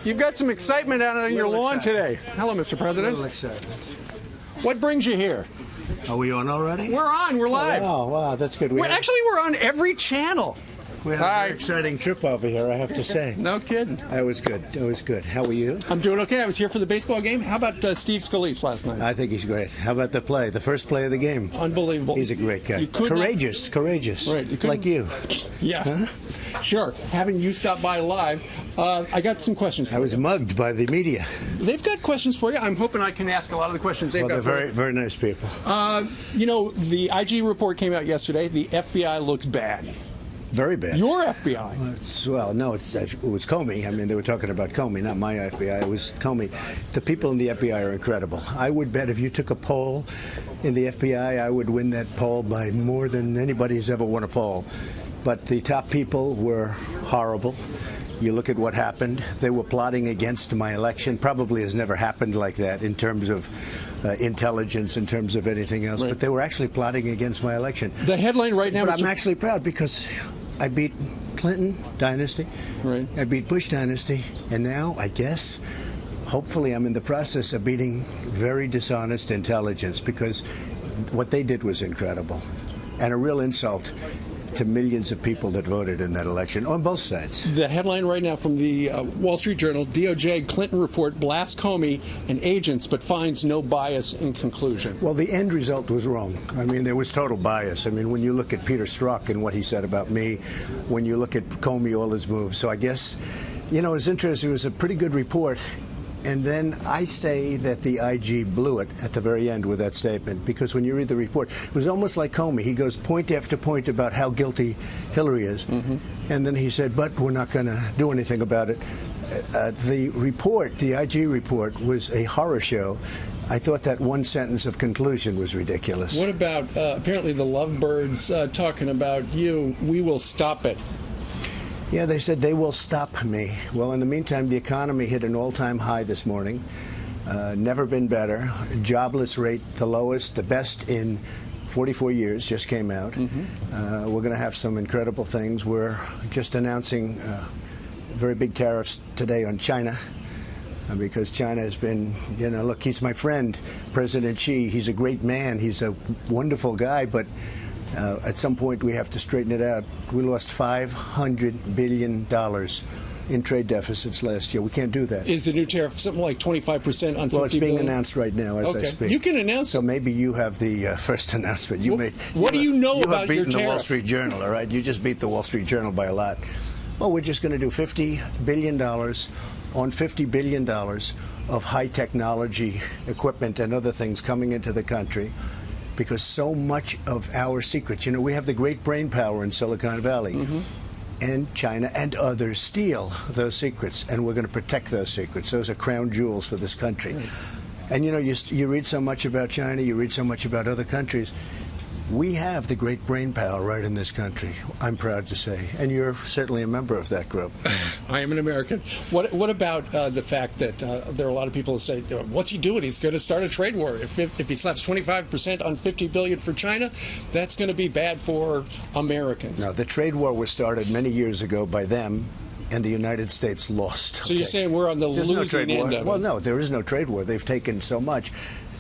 You've got some excitement out on your lawn today. Hello, Mr. President. A little excitement. What brings you here? Are we on already? We're on. We're live. Oh, wow, that's good. We're on every channel. We had a very exciting trip over here, I have to say. No kidding. That was good. It was good. How are you? I'm doing okay. I was here for the baseball game. How about Steve Scalise last night? I think he's great. How about the play? The first play of the game? Unbelievable. He's a great guy. Courageous. Right. Like you. Yeah. Huh? Sure. Having you stop by live, I got some questions for you. I was mugged by the media. They've got questions for you. I'm hoping I can ask a lot of the questions they've got. They're very, very nice people. The IG report came out yesterday. The FBI looks bad. Very bad. Your FBI? Well, no, it was Comey. I mean, they were talking about Comey, not my FBI. It was Comey. The people in the FBI are incredible. I would bet if you took a poll in the FBI, I would win that poll by more than anybody's ever won a poll. But the top people were horrible. You look at what happened. They were plotting against my election. Probably has never happened like that in terms of intelligence, in terms of anything else. Right. But they were actually plotting against my election. The headline right now. But I'm actually proud because I beat Clinton dynasty. Right. I beat Bush dynasty, and now I guess, hopefully, I'm in the process of beating very dishonest intelligence, because what they did was incredible and a real insult to millions of people that voted in that election on both sides. The headline right now from the Wall Street Journal: DOJ Clinton report blasts Comey and agents but finds no bias in conclusion. Well, the end result was wrong. I mean, there was total bias. I mean, when you look at Peter Strzok and what he said about me, when you look at Comey, all his moves. So I guess, it's interesting. It was a pretty good report. And then I say that the IG blew it at the very end with that statement, because when you read the report, it was almost like Comey. He goes point after point about how guilty Hillary is. Mm-hmm. And then he said, but we're not going to do anything about it. The report, the IG report, was a horror show. I thought that one sentence of conclusion was ridiculous. What about apparently the lovebirds talking about you? We will stop it. Yeah, they said they will stop me. Well, in the meantime, the economy hit an all-time high this morning. Never been better. Jobless rate, the lowest, the best in 44 years, just came out. Mm-hmm. We're going to have some incredible things. We're just announcing very big tariffs today on China, because China has been, look, he's my friend, President Xi. He's a great man. He's a wonderful guy, but at some point, we have to straighten it out. We lost $500 billion in trade deficits last year. We can't do that. Is the new tariff something like 25% on $50 billion? Well, it's being announced right now as I speak. You can announce it. So maybe you have the first announcement. What do you know about your tariff? You have beaten the Wall Street Journal, all right? You just beat the Wall Street Journal by a lot. Well, we're just going to do $50 billion on $50 billion of high technology equipment and other things coming into the country. Because so much of our secrets, we have the great brain power in Silicon Valley, mm-hmm. and China and others steal those secrets, and we're going to protect those secrets. Those are crown jewels for this country. Right. And you read so much about China, you read so much about other countries. We have the great brain power right in this country, I'm proud to say. And you're certainly a member of that group. I am an American. What about the fact that there are a lot of people who say, what's he doing? He's going to start a trade war. If he slaps 25% on $50 billion for China, that's going to be bad for Americans. No, the trade war was started many years ago by them, and the United States lost. So you're saying we're on the losing end of it? Well, no, there is no trade war. They've taken so much.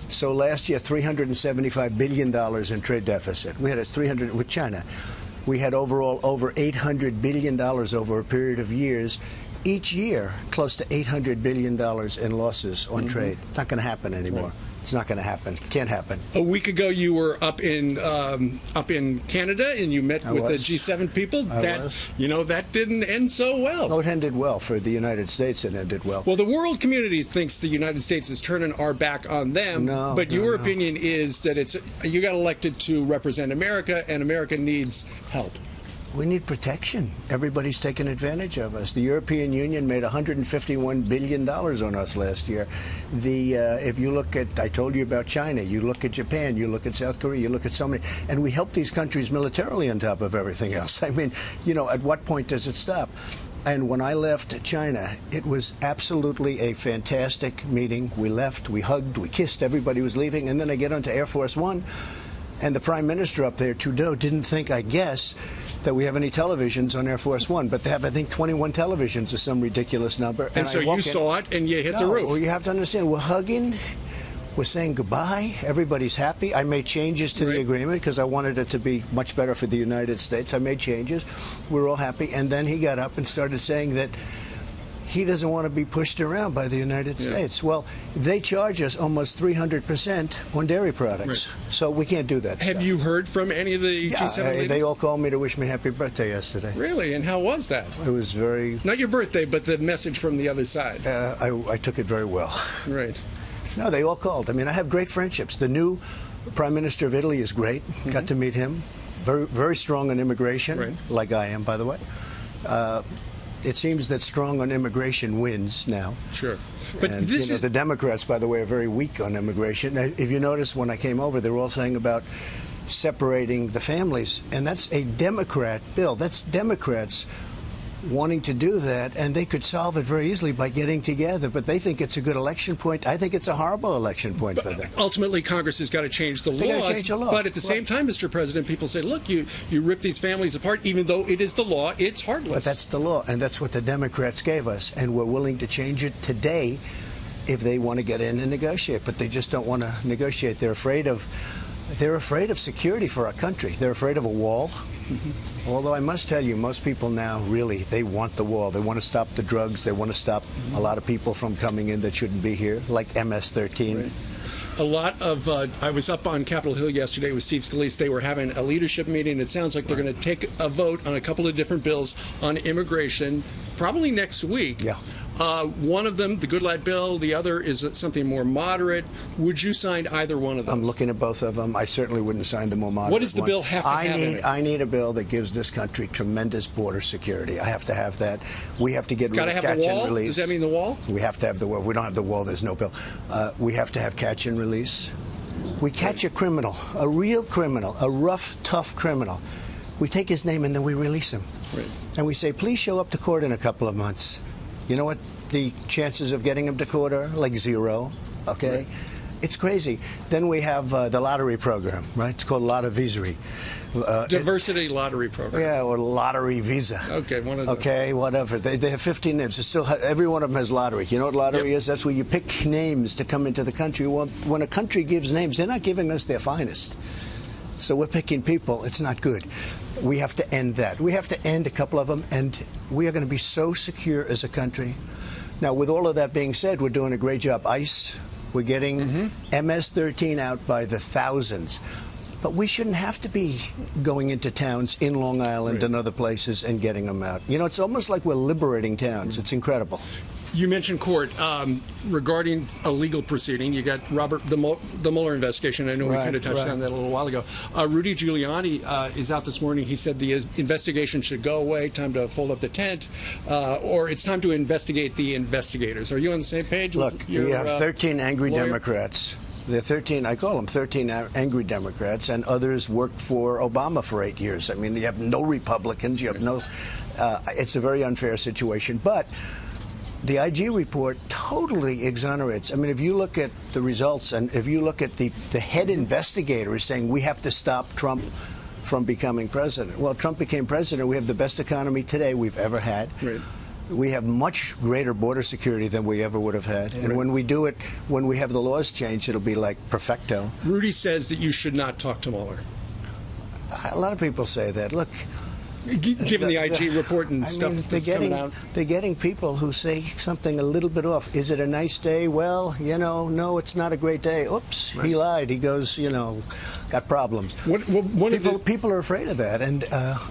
So last year, $375 billion in trade deficit. We had a 300 with China. We had overall over $800 billion over a period of years. Each year, close to $800 billion in losses on mm-hmm. trade. It's not going to happen anymore. Right. It's not going to happen. Can't happen. A week ago, you were up in Canada, and you met with the G7 people. That didn't end so well. No, it ended well for the United States. It ended well. Well, the world community thinks the United States is turning our back on them. But your opinion is that you got elected to represent America, and America needs help. We need protection. Everybody's taken advantage of us. The European Union made $151 billion on us last year. If you look at, I told you about China, you look at Japan, you look at South Korea, you look at so many, and we help these countries militarily on top of everything else. I mean, at what point does it stop? And when I left China, it was absolutely a fantastic meeting. We left, we hugged, we kissed, everybody was leaving, and then I get onto Air Force One, and the Prime Minister up there, Trudeau, didn't think, I guess, that we have any televisions on Air Force One, but they have, I think, 21 televisions or some ridiculous number. And so you saw it and you hit the roof. Well, you have to understand, we're hugging, we're saying goodbye, everybody's happy. I made changes to the agreement because I wanted it to be much better for the United States. I made changes. We're all happy. And then he got up and started saying that he doesn't want to be pushed around by the United States. Well, they charge us almost 300% on dairy products. So we can't do that Have you heard from any of the G7 leaders? They all called me to wish me happy birthday yesterday. Really? And how was that? It was very... Not your birthday, but the message from the other side. I took it very well. Right. No, they all called. I mean, I have great friendships. The new Prime Minister of Italy is great. Got to meet him. Very, very strong on immigration, like I am, by the way. It seems that strong on immigration wins now. Sure. But and, this is... the Democrats, by the way, are very weak on immigration. If you notice, when I came over, they were all saying about separating the families. And that's a Democrat bill. That's Democrats wanting to do that, and they could solve it very easily by getting together. But they think it's a good election point. I think it's a horrible election point for them. Ultimately, Congress has got to change the laws. They got to change the law. But at the same time, Mr. President, people say, look, you rip these families apart, even though it is the law, it's heartless. But that's the law, and that's what the Democrats gave us, and we're willing to change it today if they want to get in and negotiate. But they just don't want to negotiate. They're afraid of security for our country. They're afraid of a wall. Although I must tell you, most people now really, they want the wall. They want to stop the drugs. They want to stop a lot of people from coming in that shouldn't be here, like MS-13. Right. A lot of, I was up on Capitol Hill yesterday with Steve Scalise. They were having a leadership meeting. It sounds like they're going to take a vote on a couple of different bills on immigration, probably next week. Yeah. One of them, the Good Light bill. The other is something more moderate. Would you sign either one of those? I'm looking at both of them. I certainly wouldn't sign the more moderate What does the one. bill have to have in it? I need a bill that gives this country tremendous border security. I have to have that. We have to get rid of catch and release. Does that mean the wall? We have to have the wall. If we don't have the wall, there's no bill. We have to have catch and release. We catch a criminal, a real criminal, a rough, tough criminal. We take his name and then we release him. Right. And we say, please show up to court in a couple of months. You know what the chances of getting him to court are? Like zero, okay? Right. It's crazy. Then we have the lottery program, right? It's called Lottevisery. Diversity lottery program. Yeah, or lottery visa. Okay, one of those. Okay, whatever. They have 15 names. It's still every one of them has lottery. You know what lottery is? That's where you pick names to come into the country. Well, when a country gives names, they're not giving us their finest. So we're picking people. It's not good. We have to end that. We have to end a couple of them, and we are going to be so secure as a country. Now, with all of that being said, we're doing a great job. ICE, we're getting MS-13 out by the thousands. But we shouldn't have to be going into towns in Long Island and other places and getting them out. You know, it's almost like we're liberating towns. It's incredible. You mentioned court. Regarding a legal proceeding, you got the Mueller investigation. I know we kind of touched on that a little while ago. Rudy Giuliani is out this morning. He said the investigation should go away, time to fold up the tent, or it's time to investigate the investigators. Are you on the same page? Look, you have 13 angry Democrats. There are 13, I call them 13 angry Democrats, and others worked for Obama for 8 years. I mean, you have no Republicans, you have no, it's a very unfair situation. But the IG report totally exonerates. I mean, if you look at the results and if you look at the head investigator is saying we have to stop Trump from becoming president. Well, Trump became president. We have the best economy today we've ever had. Right. We have much greater border security than we ever would have had. And when we do it, when we have the laws changed, it'll be like perfecto. Rudy says that you should not talk to Mueller. A lot of people say that. Look, given the IG report and stuff that's coming out. They're getting people who say something a little bit off. Is it a nice day? Well, you know, no, it's not a great day. Oops, he lied. He goes, you know, got problems. People are afraid of that. And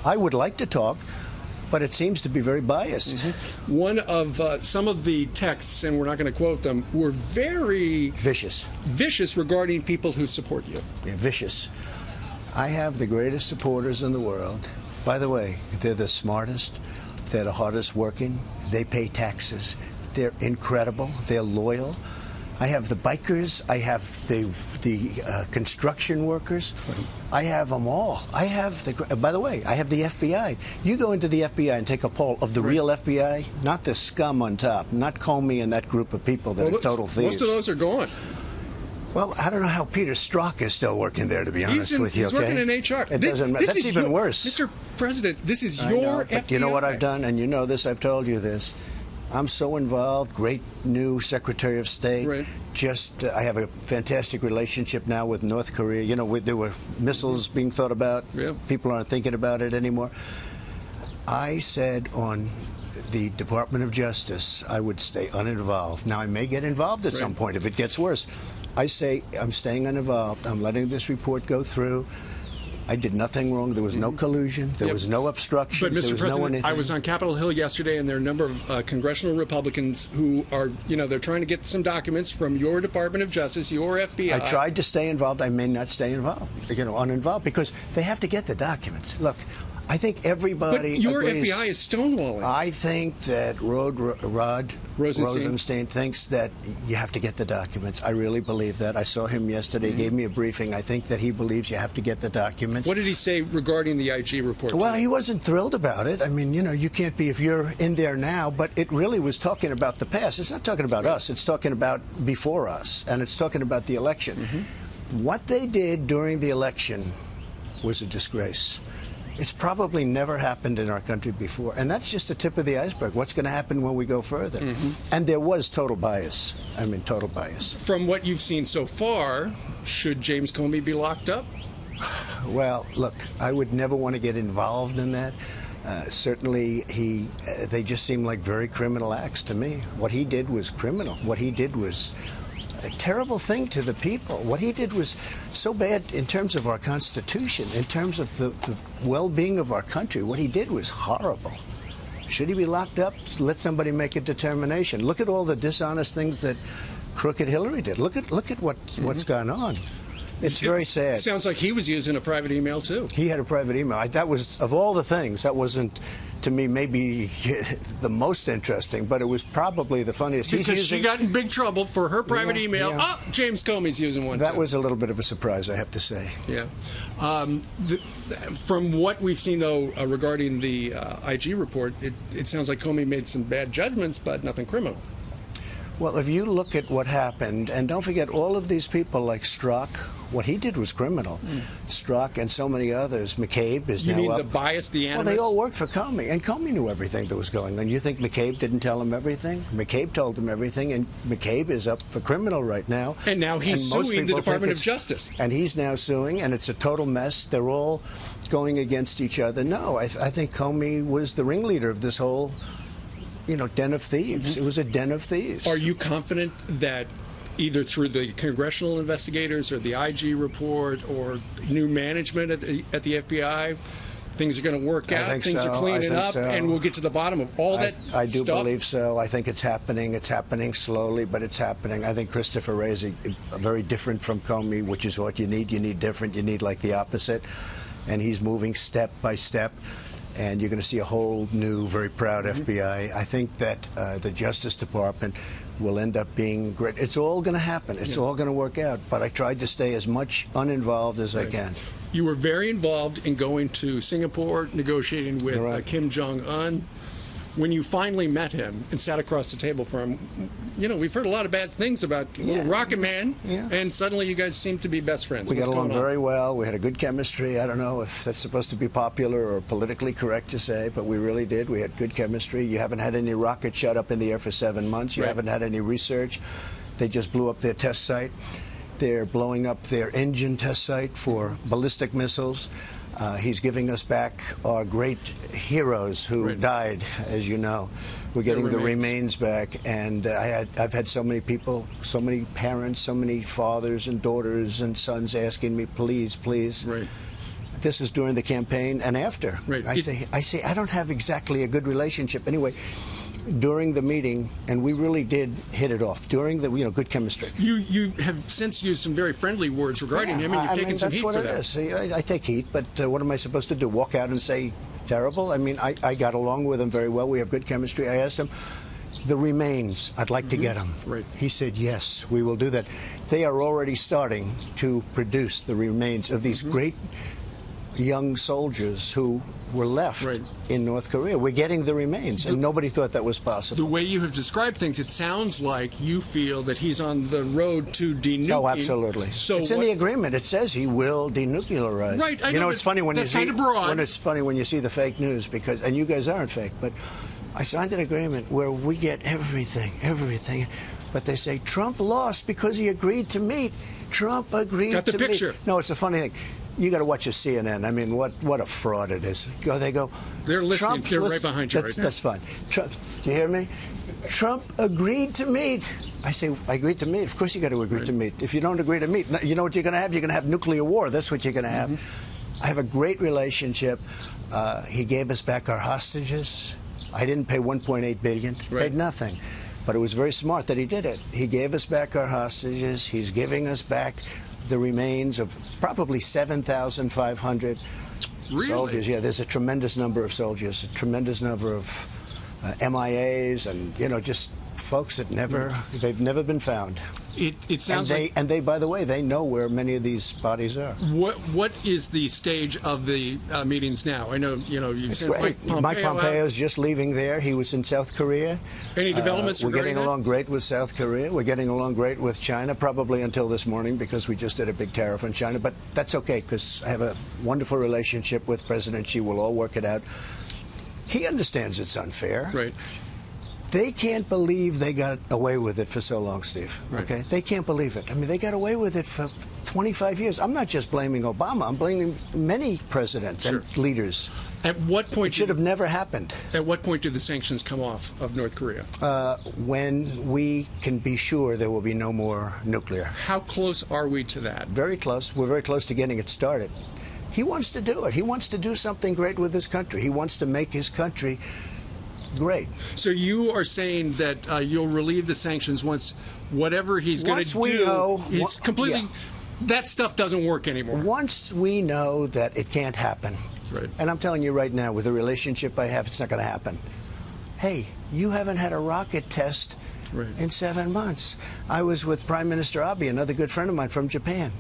I would like to talk, but it seems to be very biased. One of some of the texts, and we're not going to quote them, were very vicious regarding people who support you. Yeah, vicious. I have the greatest supporters in the world. By the way, they're the smartest, they're the hardest working, they pay taxes, they're incredible, they're loyal. I have the bikers, I have the construction workers, I have them all. I have the, by the way, I have the FBI. You go into the FBI and take a poll of the real FBI, not the scum on top, not Comey and that group of people that are total thieves. Most of those are gone. Well, I don't know how Peter Strzok is still working there, to be honest with you. He's working in HR. It doesn't matter. That's even worse. Mr. president. This is I your know, but FBI. you know what I've done, and you know this, I've told you this. I'm so involved. Great new Secretary of State. Right. I have a fantastic relationship now with North Korea. You know, there were missiles being thought about. Yeah. People aren't thinking about it anymore. I said on the Department of Justice, I would stay uninvolved. Now, I may get involved at some point if it gets worse. I say I'm staying uninvolved. I'm letting this report go through. I did nothing wrong. There was no collusion. There was no obstruction. But, Mr. There was President, no anything. I was on Capitol Hill yesterday, and there are a number of congressional Republicans who are, they're trying to get some documents from your Department of Justice, your FBI. I tried to stay involved. I may not stay involved, uninvolved, because they have to get the documents. Look, I think everybody But your agrees. FBI is stonewalling. I think that Rod Rosenstein thinks that you have to get the documents. I really believe that. I saw him yesterday. He gave me a briefing. I think that he believes you have to get the documents. What did he say regarding the IG report? Well, he wasn't thrilled about it. I mean, you can't be if you're in there now, but it really was talking about the past. It's not talking about us. It's talking about before us, and it's talking about the election. What they did during the election was a disgrace. It's probably never happened in our country before. And that's just the tip of the iceberg. What's going to happen when we go further? And there was total bias. I mean, total bias. From what you've seen so far, should James Comey be locked up? Well, look, I would never want to get involved in that. Certainly, they just seem like very criminal acts to me. What he did was criminal. What he did was a terrible thing to the people. What he did was so bad in terms of our Constitution, in terms of the well-being of our country. What he did was horrible. Should he be locked up? Let somebody make a determination. Look at all the dishonest things that crooked Hillary did. Look at what's gone on. It's very sad. Sounds like he was using a private email, too. He had a private email. That was, of all the things, that wasn't, to me, maybe the most interesting, but it was probably the funniest. Because she got in big trouble for her private email. Yeah. Oh, James Comey's using one, That too. was a little bit of a surprise, I have to say. Yeah. From what we've seen, though, regarding the IG report, it sounds like Comey made some bad judgments, but nothing criminal. Well, if you look at what happened, and don't forget all of these people like Strzok, what he did was criminal. Strzok and so many others. McCabe is now up. You mean the bias, the animus? Well, they all worked for Comey, and Comey knew everything that was going on. You think McCabe didn't tell him everything? McCabe told him everything, and McCabe is up for criminal right now. And now he's most suing the people think Department of Justice. And he's now suing, and it's a total mess. They're all going against each other. No, I think Comey was the ringleader of this whole den of thieves. It was a den of thieves. Are you confident that either through the congressional investigators or the IG report or new management at the FBI, things are going to work out, things are cleaning up, and we'll get to the bottom of all that I do stuff? believe so. I think it's happening. It's happening slowly, but it's happening. I think Christopher Wray is very different from Comey, which is what you need. You need different. You need like the opposite. And he's moving step by step. And you're going to see a whole new, very proud FBI. I think that the Justice Department will end up being great. It's all going to happen. It's all going to work out. But I tried to stay as much uninvolved as I can. You were very involved in going to Singapore, negotiating with Kim Jong-un. When you finally met him and sat across the table from him, we've heard a lot of bad things about little Rocket Man, and suddenly you guys seem to be best friends. We got along very well. We had a good chemistry. I don't know if that's supposed to be popular or politically correct to say, but we really did. We had good chemistry. You haven't had any rockets shot up in the air for 7 months. You haven't had any research. They just blew up their test site. They're blowing up their engine test site for ballistic missiles. He's giving us back our great heroes who died, as you know. We're getting the remains back, and I've had so many people, so many parents, so many fathers and daughters and sons asking me, please, please. This is during the campaign and after. I say I don't have exactly a good relationship. Anyway, during the meeting, and we really did hit it off during the good chemistry. You have since used some very friendly words regarding him, and you've taken some heat for that. That's what it is. I take heat, but what am I supposed to do? Walk out and say terrible? I mean, I got along with him very well. We have good chemistry. I asked him, the remains, I'd like to get them. He said, yes, we will do that. They are already starting to produce the remains of these great young soldiers who were left Right. in North Korea. We're getting the remains, and nobody thought that was possible. The way you have described things, it sounds like you feel that he's on the road to denuclearing. Oh, absolutely. So it's in the agreement. It says he will denuclearize. Right. I you know, know, it's funny when that's you see kind of broad. when it's funny when you see the fake news, because, and you guys aren't fake, but I signed an agreement where we get everything. But they say Trump lost because he agreed to meet. Trump agreed Got the to picture. meet. No, it's a funny thing. You got to watch your CNN. I mean, what a fraud it is. They go. They're listening. Trump, They're right behind you right now. That's fine. Trump, do you hear me? Trump agreed to meet. I say, I agreed to meet. Of course you got to agree to meet. If you don't agree to meet, you know what you're going to have? You're going to have nuclear war. That's what you're going to have. I have a great relationship. He gave us back our hostages. I didn't pay $1.8 billion. Paid nothing. But it was very smart that he did it. He gave us back our hostages. He's giving us back the remains of probably 7,500 soldiers. Yeah, there's a tremendous number of soldiers, a tremendous number of MIAs, and just folks that they've never been found. It sounds and they, by the way, they know where many of these bodies are. What is the stage of the meetings now? I know you've It's sent great. Mike Pompeo Pompeo out. is just leaving there. He was in South Korea. Any developments? We're regarding getting that? along great with South Korea. We're getting along great with China, probably until this morning, because we just did a big tariff on China. But that's okay, because I have a wonderful relationship with President Xi. We'll all work it out. He understands it's unfair. Right. They can't believe they got away with it for so long, Steve. Right. Okay? They can't believe it. I mean, they got away with it for 25 years. I'm not just blaming Obama. I'm blaming many presidents and leaders. At what point It should have never happened. At what point do the sanctions come off of North Korea? When we can be sure there will be no more nuclear. How close are we to that? Very close. We're very close to getting it started. He wants to do it. He wants to do something great with his country. He wants to make his country great. So you are saying that you'll relieve the sanctions once whatever he's going to do, we know, he's completely, that stuff doesn't work anymore. Once we know that it can't happen, Right. and I'm telling you right now, with the relationship I have, it's not going to happen. Hey, you haven't had a rocket test in 7 months. I was with Prime Minister Abe, another good friend of mine from Japan.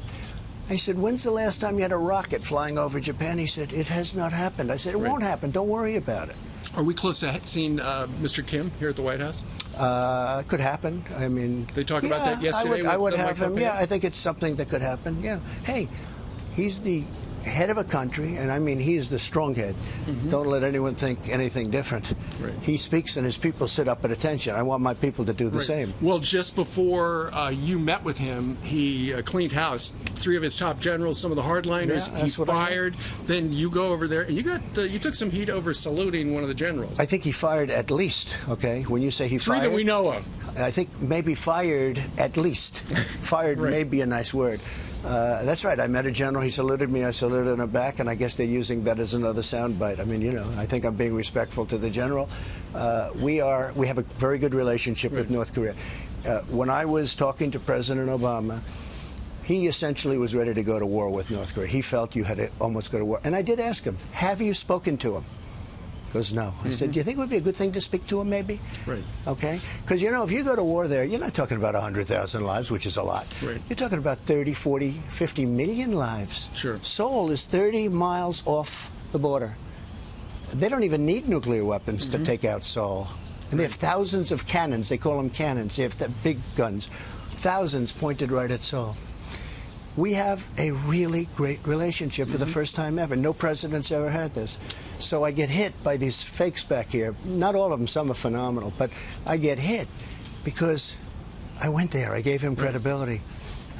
I said, when's the last time you had a rocket flying over Japan? He said, it has not happened. I said, it won't happen. Don't worry about it. Are we close to seeing Mr. Kim here at the White House? Could happen. I mean, they talked about that yesterday. I would with have him. Pompeo? Yeah, I think it's something that could happen. Yeah. Hey, he's the head of a country, and I mean, he is the strong head. Don't let anyone think anything different. Right. He speaks, and his people sit up at attention. I want my people to do the same. Well, just before you met with him, he cleaned house. 3 of his top generals, some of the hardliners, Yeah, that's he what I fired. Then you go over there, and you took some heat over saluting one of the generals. I think he fired at least. Okay, when you say he 3 fired, that we know of. I think maybe fired at least. Fired may be a nice word. That's right. I met a general. He saluted me. I saluted him back, and I guess they're using that as another soundbite. I mean, I think I'm being respectful to the general. We have a very good relationship with North Korea. When I was talking to President Obama, he essentially was ready to go to war with North Korea. He felt you had to almost go to war. And I did ask him, have you spoken to him? He goes, no. I said, do you think it would be a good thing to speak to him, maybe? Right. Okay? Because, if you go to war there, you're not talking about 100,000 lives, which is a lot. Right. You're talking about 30, 40, 50 million lives. Sure. Seoul is 30 miles off the border. They don't even need nuclear weapons to take out Seoul. And they have thousands of cannons. They call them cannons. They have the big guns. Thousands pointed right at Seoul. We have a really great relationship for the first time ever. No president's ever had this. So I get hit by these fakes back here. Not all of them, some are phenomenal, but I get hit because I went there. I gave him credibility.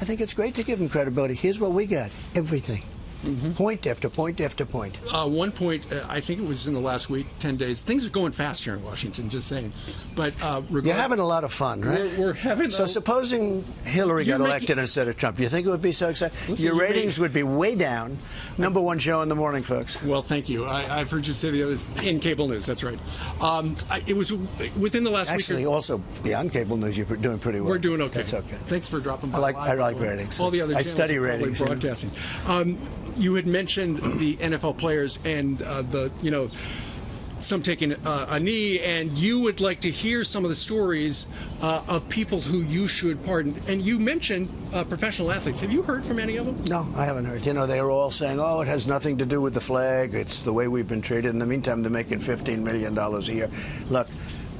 I think it's great to give him credibility. Here's what we got. Everything. Point after point after point. One point, I think it was in the last week, 10 days. Things are going fast here in Washington, just saying. But you're having a lot of fun, right? We're having. So supposing Hillary got elected instead of Trump, do you think it would be so exciting? Listen, your ratings would be way down. #1 show in the morning, folks. Well, thank you. I've heard you say the others in cable news. That's right. It was within the last week. Actually, also beyond cable news, you're doing pretty well. We're doing okay. That's okay. Thanks for dropping by. I like ratings. All the other I channels study are probably ratings. Broadcasting. You had mentioned the NFL players and some taking a knee, and you would like to hear some of the stories of people who you should pardon. And you mentioned professional athletes. Have you heard from any of them? No, I haven't heard. You know, they were all saying, oh, it has nothing to do with the flag. It's the way we've been treated. In the meantime, they're making $15 million a year. Look,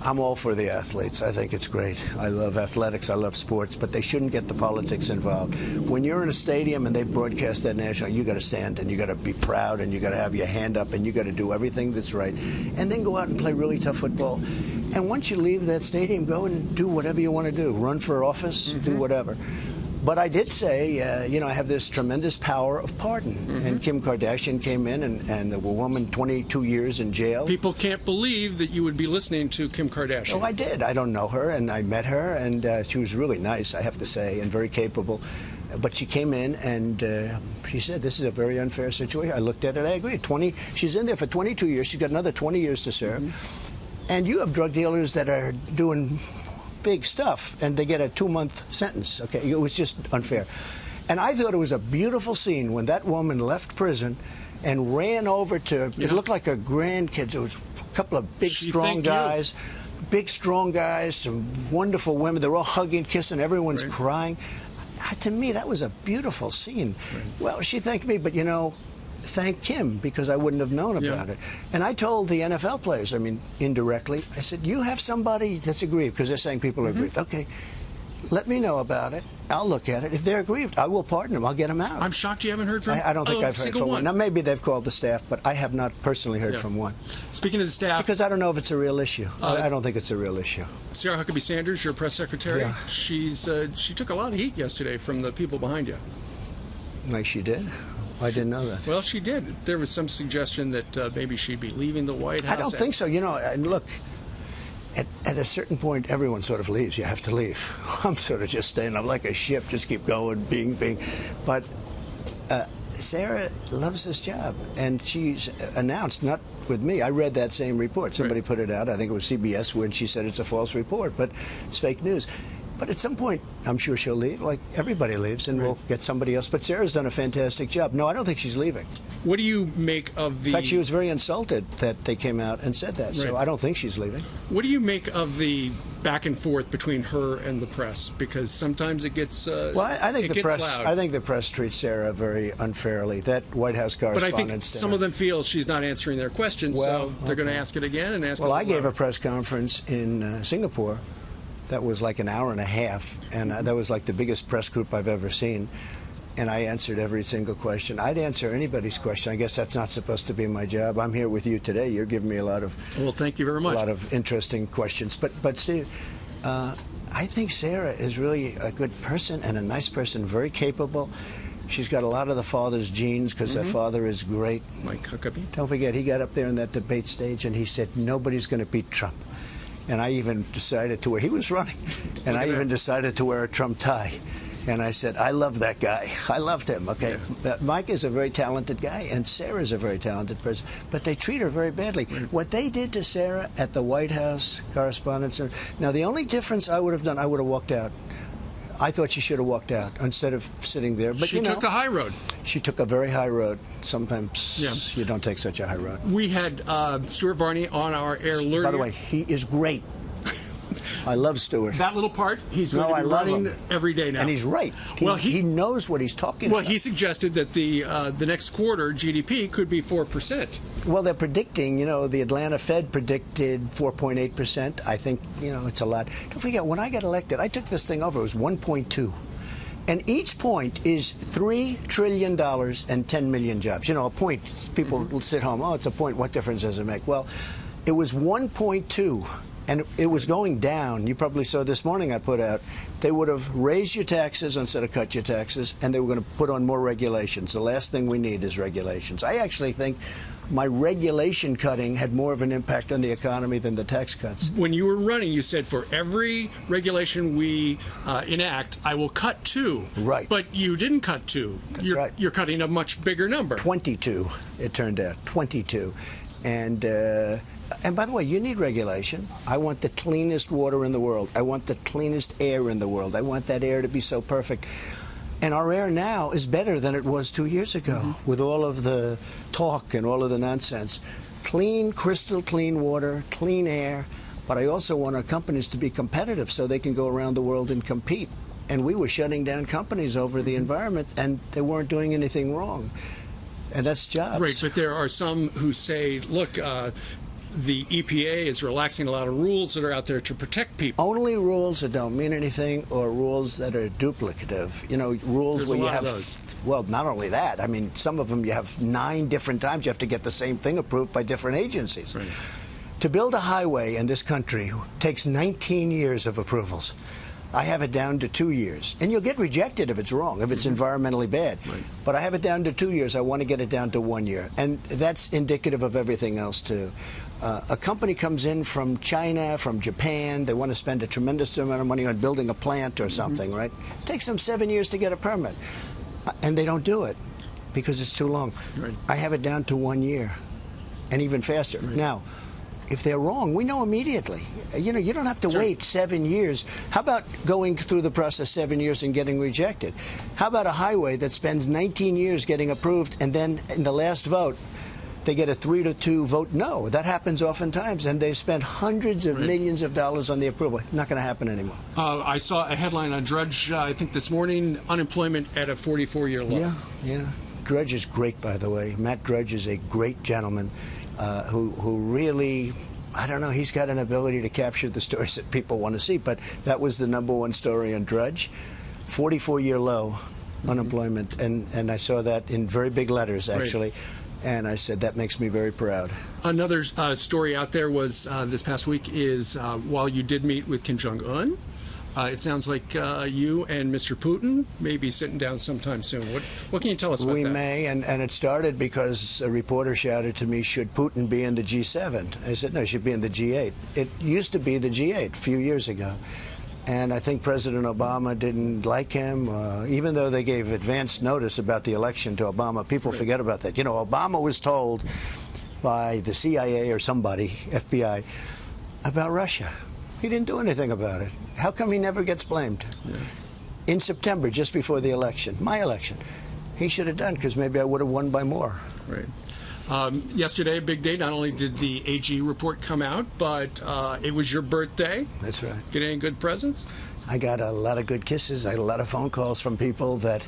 I'm all for the athletes. I think it's great. I love athletics. I love sports, but they shouldn't get the politics involved. When you're in a stadium and they broadcast that national, you got to stand and you got to be proud and you got to have your hand up and you got to do everything that's right, and then go out and play really tough football. And once you leave that stadium, go and do whatever you want to do. Run for office, do whatever. But I did say, you know, I have this tremendous power of pardon. And Kim Kardashian came in, and the woman 22 years in jail. People can't believe that you would be listening to Kim Kardashian. Oh, I did. I don't know her, and I met her, and she was really nice, I have to say, and very capable. But she came in, and she said, this is a very unfair situation. I looked at it, I agree. She's in there for 22 years. She's got another 20 years to serve. And you have drug dealers that are doing big stuff, and they get a 2-month sentence. Okay, it was just unfair. And I thought it was a beautiful scene when that woman left prison and ran over to, it looked like her grandkids. It was a couple of big, strong guys, some wonderful women. They're all hugging, kissing, everyone's crying. To me, that was a beautiful scene. Well, she thanked me, but you know, thank Kim, because I wouldn't have known about it. And I told the NFL players, I mean, indirectly, I said, you have somebody that's aggrieved, because they're saying people are aggrieved. Okay, let me know about it. I'll look at it. If they're aggrieved, I will pardon them. I'll get them out. I'm shocked you haven't heard from I don't think I've heard from one. Now, maybe they've called the staff, but I have not personally heard from one. Speaking of the staff... Because I don't know if it's a real issue. I don't think it's a real issue. Sarah Huckabee Sanders, your press secretary, she took a lot of heat yesterday from the people behind you. Like she did? I didn't know that. Well, she did. There was some suggestion that maybe she'd be leaving the White House. I don't think so. You know, and look, at a certain point, everyone sort of leaves. You have to leave. I'm sort of just staying. I'm like a ship, just keep going, being. But Sarah loves this job, and she's announced, not with me. I read that same report. Somebody put it out. I think it was CBS, when she said it's a false report, but it's fake news. But at some point, I'm sure she'll leave, like everybody leaves, and we'll get somebody else. But Sarah's done a fantastic job. No, I don't think she's leaving. What do you make of the... In fact, she was very insulted that they came out and said that, so I don't think she's leaving. What do you make of the back and forth between her and the press? Because sometimes it gets well, I think the press. Loud. I think the press treats Sarah very unfairly. That White House correspondent. But I think some of them feel she's not answering their questions, so they're going to ask it again and ask it. Well, I gave a press conference in Singapore. That was like an hour and a half, and that was like the biggest press group I've ever seen. And I answered every single question. I'd answer anybody's question. I guess that's not supposed to be my job. I'm here with you today. You're giving me a lot of thank you very much. A lot of interesting questions. But Steve, I think Sarah is really a good person and a nice person, very capable. She's got a lot of the father's genes, because her father is great. Mike Huckabee. Don't forget, he got up there in that debate stage and he said nobody's going to beat Trump. And I even decided to wear, he was running, and I even decided to wear a Trump tie. And I said, I love that guy. I loved him, okay? Yeah. Mike is a very talented guy, and Sarah's a very talented person, but they treat her very badly. What they did to Sarah at the White House Correspondents' Center, now the only difference I would have done, I would have walked out. I thought she should have walked out instead of sitting there. But she took the high road. She took a very high road. Sometimes you don't take such a high road. We had Stuart Varney on our air earlier. By the way, he is great. I love Stuart. That little part, he's going to be running every day now. And he's right. He knows what he's talking about. Well, he suggested that the next quarter GDP could be 4%. Well, they're predicting, you know, the Atlanta Fed predicted 4.8%. I think, you know, it's a lot. Don't forget, when I got elected, I took this thing over. It was 1.2. And each point is $3 trillion and 10 million jobs. You know, a point, people will sit home, oh, it's a point, what difference does it make? Well, it was 1.2. And it was going down. You probably saw this morning I put out, they would have raised your taxes instead of cut your taxes, and they were going to put on more regulations. The last thing we need is regulations. I actually think my regulation cutting had more of an impact on the economy than the tax cuts. When you were running, you said for every regulation we enact, I will cut 2. Right. But you didn't cut 2. That's right. You're cutting a much bigger number. 22, it turned out. 22. And by the way, you need regulation. I want the cleanest water in the world. I want the cleanest air in the world. I want that air to be so perfect. And our air now is better than it was 2 years ago, with all of the talk and all of the nonsense. clean, crystal clean water, clean air, but I also want our companies to be competitive so they can go around the world and compete. And we were shutting down companies over the environment, and they weren't doing anything wrong. And that's jobs. Right, but there are some who say, look, the EPA is relaxing a lot of rules that are out there to protect people. Only rules that don't mean anything, or rules that are duplicative. You know, rules where you have, well, not only that, I mean, some of them you have 9 different times you have to get the same thing approved by different agencies. Right. To build a highway in this country takes 19 years of approvals. I have it down to 2 years. And you'll get rejected if it's wrong, if it's environmentally bad. Right. But I have it down to 2 years. I want to get it down to 1 year. And that's indicative of everything else, too. A company comes in from China, from Japan. They want to spend a tremendous amount of money on building a plant or something, right? It takes them 7 years to get a permit. And they don't do it because it's too long. Right. I have it down to 1 year and even faster. Right. Now, if they're wrong, we know immediately. You know, you don't have to wait 7 years. How about going through the process 7 years and getting rejected? How about a highway that spends 19 years getting approved, and then in the last vote, they get a 3-2 vote no? That happens oftentimes, and they spent hundreds of millions of dollars on the approval. Not going to happen anymore. I saw a headline on Drudge, I think this morning, unemployment at a 44-year low. Yeah. Drudge is great, by the way. Matt Drudge is a great gentleman. Who really, I don't know, he's got an ability to capture the stories that people want to see, but that was the #1 story on Drudge. 44-year low unemployment, and I saw that in very big letters, actually. Right. And I said, that makes me very proud. Another story out there was this past week is while you did meet with Kim Jong-un, it sounds like you and Mr. Putin may be sitting down sometime soon. What can you tell us about that? We may, and it started because a reporter shouted to me, should Putin be in the G7? I said, no, he should be in the G8. It used to be the G8 a few years ago. And I think President Obama didn't like him, even though they gave advance notice about the election to Obama. People forget about that. You know, Obama was told by the CIA or somebody, FBI, about Russia. He didn't do anything about it. How come he never gets blamed? Yeah. In September, just before the election, my election, he should have done, because maybe I would have won by more. Right. Yesterday, a big day. Not only did the AG report come out, but it was your birthday. That's right. Get any good presents? I got a lot of good kisses. I got a lot of phone calls from people that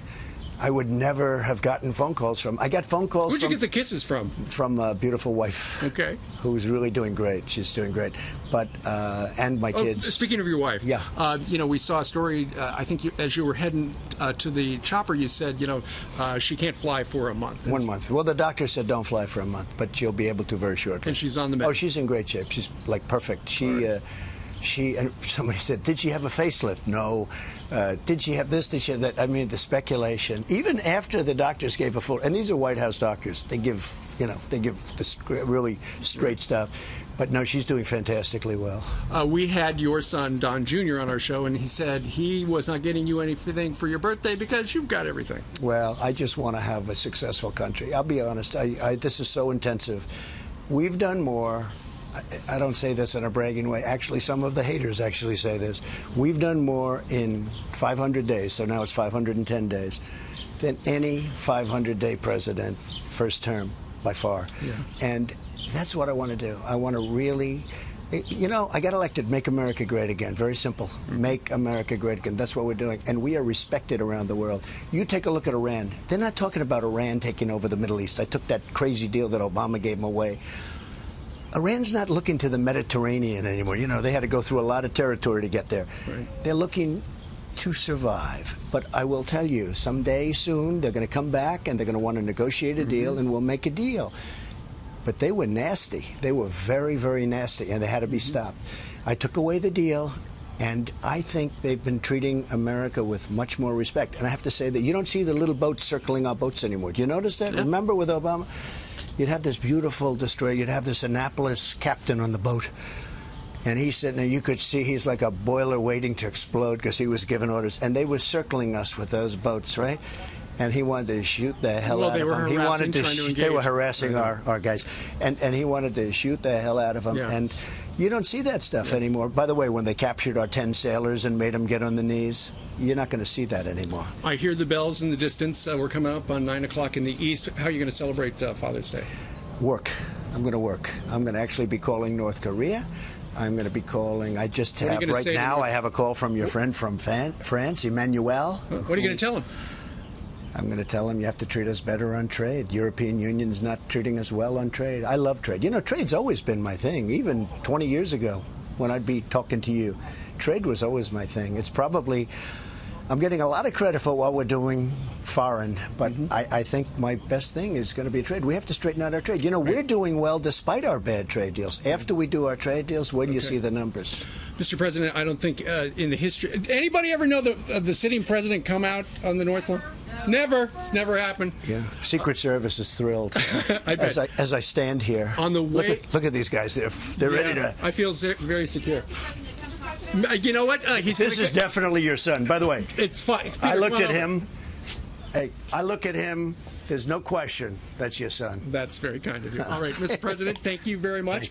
I would never have gotten phone calls from. I got phone calls Where'd you get the kisses from? From a beautiful wife. Okay. Who's really doing great. She's doing great. But, and my kids. Speaking of your wife. Yeah. You know, we saw a story, I think as you were heading to the chopper, you said, you know, she can't fly for a month. 1 month. Well, the doctor said don't fly for a month, but she'll be able to very shortly. And she's on the mend. Oh, she's in great shape. She's, like, perfect. She and somebody said, did she have a facelift? No. Did she have this? Did she have that? I mean, the speculation. Even after the doctors gave a full, and these are White House doctors, they give, you know, they give the really straight stuff. But no, she's doing fantastically well. We had your son, Don Jr., on our show, and he said he was not getting you anything for your birthday because you've got everything. Well, I just want to have a successful country. I'll be honest. This is so intensive. We've done more. I don't say this in a bragging way. Actually, some of the haters actually say this. We've done more in 500 days, so now it's 510 days, than any 500-day president, first term, by far. Yeah. And that's what I want to do. I want to really, you know, I got elected, make America great again. Very simple. Make America great again. That's what we're doing. And we are respected around the world. You take a look at Iran. They're not talking about Iran taking over the Middle East. I took that crazy deal that Obama gave them away. Iran's not looking to the Mediterranean anymore. You know, they had to go through a lot of territory to get there. Right. They're looking to survive. But I will tell you, someday soon, they're going to come back and they're going to want to negotiate a deal, and we'll make a deal. But they were nasty. They were very, very nasty, and they had to be stopped. I took away the deal, and I think they've been treating America with much more respect. And I have to say that you don't see the little boats circling our boats anymore. Do you notice that? Yeah. Remember with Obama? You'd have this beautiful destroyer. You'd have this Annapolis captain on the boat. And he's sitting there. You could see he's like a boiler waiting to explode because he was giving orders. And they were circling us with those boats, right? And he wanted to shoot the hell out of them. He wanted to. They were harassing our guys. And he wanted to shoot the hell out of them. Yeah. And you don't see that stuff anymore. By the way, when they captured our 10 sailors and made them get on the knees, you're not going to see that anymore. I hear the bells in the distance. We're coming up on 9 o'clock in the east. How are you going to celebrate Father's Day? Work. I'm going to work. I'm going to actually be calling North Korea. I'm going to be calling. I just have right now. I have a call from your friend from France, Emmanuel. What are you going to tell him? I'm going to tell him you have to treat us better on trade. European Union's not treating us well on trade. I love trade. You know, trade's always been my thing. Even 20 years ago, when I'd be talking to you, trade was always my thing. It's probably. I'm getting a lot of credit for what we're doing foreign, but I think my best thing is going to be trade. We have to straighten out our trade. You know, we're doing well despite our bad trade deals. After we do our trade deals, where do you see the numbers? Mr. President, I don't think in the history... Anybody ever know the sitting president come out on the North Lawn? Never. It's never happened. Yeah. Secret Service is thrilled. I bet. As I stand here. On the way... Look at these guys. They're ready to... I feel very secure. You know what? This is definitely your son. By the way, it's fine. Peter, I looked at him. Hey, I look at him. There's no question that's your son. That's very kind of you. All right, Mr. President, thank you very much.